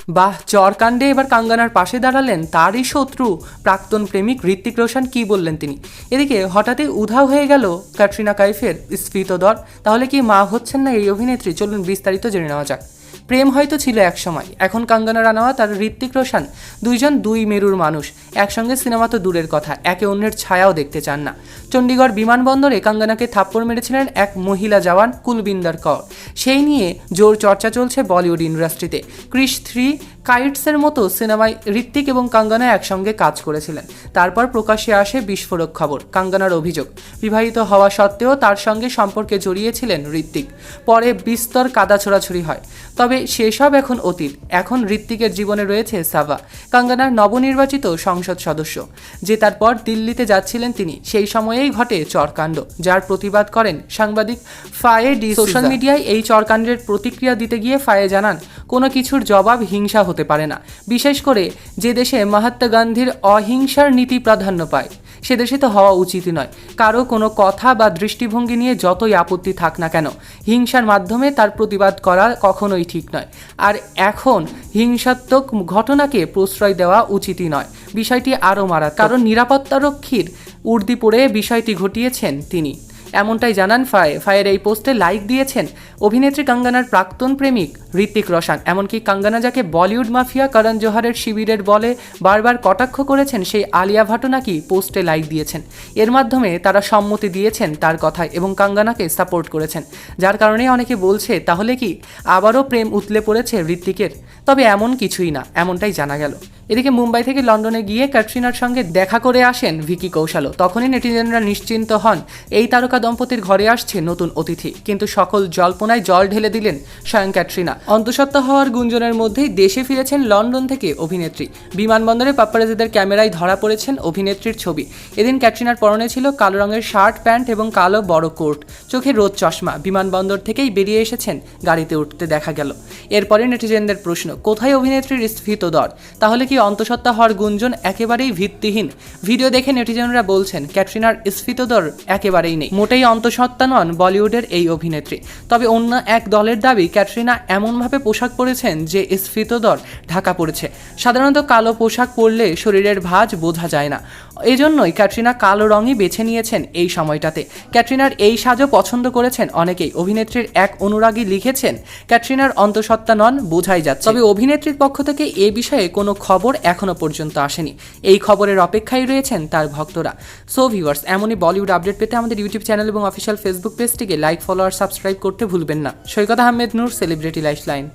বাহ, চরকাণ্ডে এবার কাঙ্গনার পাশে দাঁড়ালেন তারই শত্রু প্রাক্তন প্রেমিক ঋত্বিক রোশন। কি বললেন তিনি? এদিকে হঠাৎই উধাও হয়ে গেল ক্যাটরিনা কাইফের স্ফীতদর। তাহলে কি মা হচ্ছেন না এই অভিনেত্রী? চলুন বিস্তারিত জেনে নেওয়া যাক। প্রেম হয়তো ছিল এক সময়, এখন কাঙ্গনা রানাওয়াত আর ঋত্বিক রোশন দুইজন দুই মেরুর মানুষ। একসঙ্গে সিনেমা তো দূরের কথা, একে অন্যের ছায়াও দেখতে চান না। চণ্ডীগড় বিমানবন্দরে কাঙ্গনাকে থাপ্পড় মেরেছিলেন এক মহিলা জওয়ান কুলবিন্দর কর। সেই নিয়ে জোর চর্চা চলছে বলিউড ইন্ডাস্ট্রিতে। ক্রিশ 3, কাইটসের মতো সিনেমায় ঋত্বিক এবং কাঙ্গনা একসঙ্গে কাজ করেছিলেন। তারপর প্রকাশ্যে আসে বিস্ফোরক খবর। কাঙ্গনার অভিযোগ, বিবাহিত হওয়া সত্ত্বেও তার সঙ্গে সম্পর্কে জড়িয়েছিলেন ঋত্বিক। পরে বিস্তর কাদা ছোড়াছুড়ি হয়, তবে সেসব এখন অতীত। এখন ঋত্বিকের জীবনে রয়েছে সাভা, কাঙ্গনার নবনির্বাচিত সংসদ সদস্য। যে তারপর দিল্লিতে যাচ্ছিলেন তিনি, সেই সময়েই ঘটে চরকাণ্ড, যার প্রতিবাদ করেন সাংবাদিক ফায়ে ডি। সোশ্যাল মিডিয়ায় এই চরকাণ্ডের প্রতিক্রিয়া দিতে গিয়ে ফায়ে জানান, কোনো কিছুর জবাব হিংসা হতে পারে না। বিশেষ করে যে দেশে মহাত্মা গান্ধীর অহিংসার নীতি প্রাধান্য পায়, সে দেশে তো হওয়া উচিতই নয়। কারো কোনো কথা বা দৃষ্টিভঙ্গি নিয়ে যতই আপত্তি থাক না কেন, হিংসার মাধ্যমে তার প্রতিবাদ করা কখনোই ঠিক নয়। আর এখন হিংসাত্মক ঘটনাকে প্রশ্রয় দেওয়া উচিতই নয়। বিষয়টি আরও মারাত্মক, কারণ নিরাপত্তারক্ষীর উর্দি পরে বিষয়টি ঘটিয়েছেন তিনি, এমনটাই জানান ফায়ে। ফায়ের এই পোস্টে লাইক দিয়েছেন অভিনেত্রী কাঙ্গনার প্রাক্তন প্রেমিক ঋত্বিক রোশন। এমনকি কাঙ্গনা যাকে বলিউড মাফিয়া করণ জোহরের শিবিরের বলে বারবার কটাক্ষ করেছেন, সেই আলিয়া ভাটও নাকি পোস্টে লাইক দিয়েছেন। এর মাধ্যমে তারা সম্মতি দিয়েছেন তার কথায় এবং কাঙ্গনাকে সাপোর্ট করেছেন। যার কারণে অনেকে বলছে, তাহলে কি আবারও প্রেম উতলে পড়েছে ঋত্বিকের? তবে এমন কিছুই না, এমনটাই জানা গেল। এদিকে মুম্বাই থেকে লন্ডনে গিয়ে ক্যাটরিনার সঙ্গে দেখা করে আসেন ভিকি কৌশলও। তখনই নেটিজেনরা নিশ্চিন্ত হন, এই তারকা দম্পতির ঘরে আসছে নতুন অতিথি। কিন্তু সকল জল্পনায় জল ঢেলে দিলেন স্বয়ং ক্যাটরিনা। অন্তঃসত্ত্বা হওয়ার গুঞ্জনের মধ্যেই দেশে ফিরেছেন লন্ডন থেকে অভিনেত্রী। বিমানবন্দরে পাপ্পারাজিদের ক্যামেরায় ধরা পড়েছেন অভিনেত্রীর ছবি। এদিন ক্যাটরিনার পরনে ছিল কালো রঙের শার্ট প্যান্ট এবং কালো বড় কোট, চোখে রোদ চশমা। বিমানবন্দর থেকেই বেরিয়ে এসেছেন, গাড়িতে উঠতে দেখা গেল। এরপরে নেটিজেনদের প্রশ্ন, কোথায় অভিনেত্রীর স্ফীতদর? তাহলে কি অন্তঃসত্ত্বা হওয়ার গুঞ্জন একেবারেই ভিত্তিহীন? ভিডিও দেখে নেটিজেনরা বলছেন, ক্যাটরিনার স্ফীতদর একেবারেই নেই। মোটেই অন্তঃসত্ত্বা নন বলিউডের এই অভিনেত্রী। তবে অন্য এক দলের দাবি, ক্যাটরিনা এমনভাবে পোশাক পরেছেন যে স্ফীতদর ঢাকা পড়েছে। সাধারণত কালো পোশাক পরলে শরীরের ভাঁজ বোঝা যায় না, এজন্যই ক্যাটরিনা কালো রঙই বেছে নিয়েছেন এই সময়টাতে। ক্যাটরিনার এই সাজও পছন্দ করেছেন অনেকেই। অভিনেত্রীর এক অনুরাগী লিখেছেন, ক্যাটরিনার অন্তঃসত্ত্বা নন বোঝাই যাচ্ছে। তবে অভিনেত্রীর পক্ষ থেকে এ বিষয়ে কোনো খবর এখনো পর্যন্ত আসেনি। এই খবরের অপেক্ষায় রয়েছেন তার ভক্তরা। সো ভিউয়ার্স, এমনই বলিউড আপডেট পেতে আমাদের ইউটিউব চ্যানেল এবং অফিসিয়াল ফেসবুক পেজটিকে লাইক, ফলো আর সাবস্ক্রাইব করতে ভুলবেন না। সৈকত আহমেদ নূর, সেলিব্রিটি লাইফলাইন।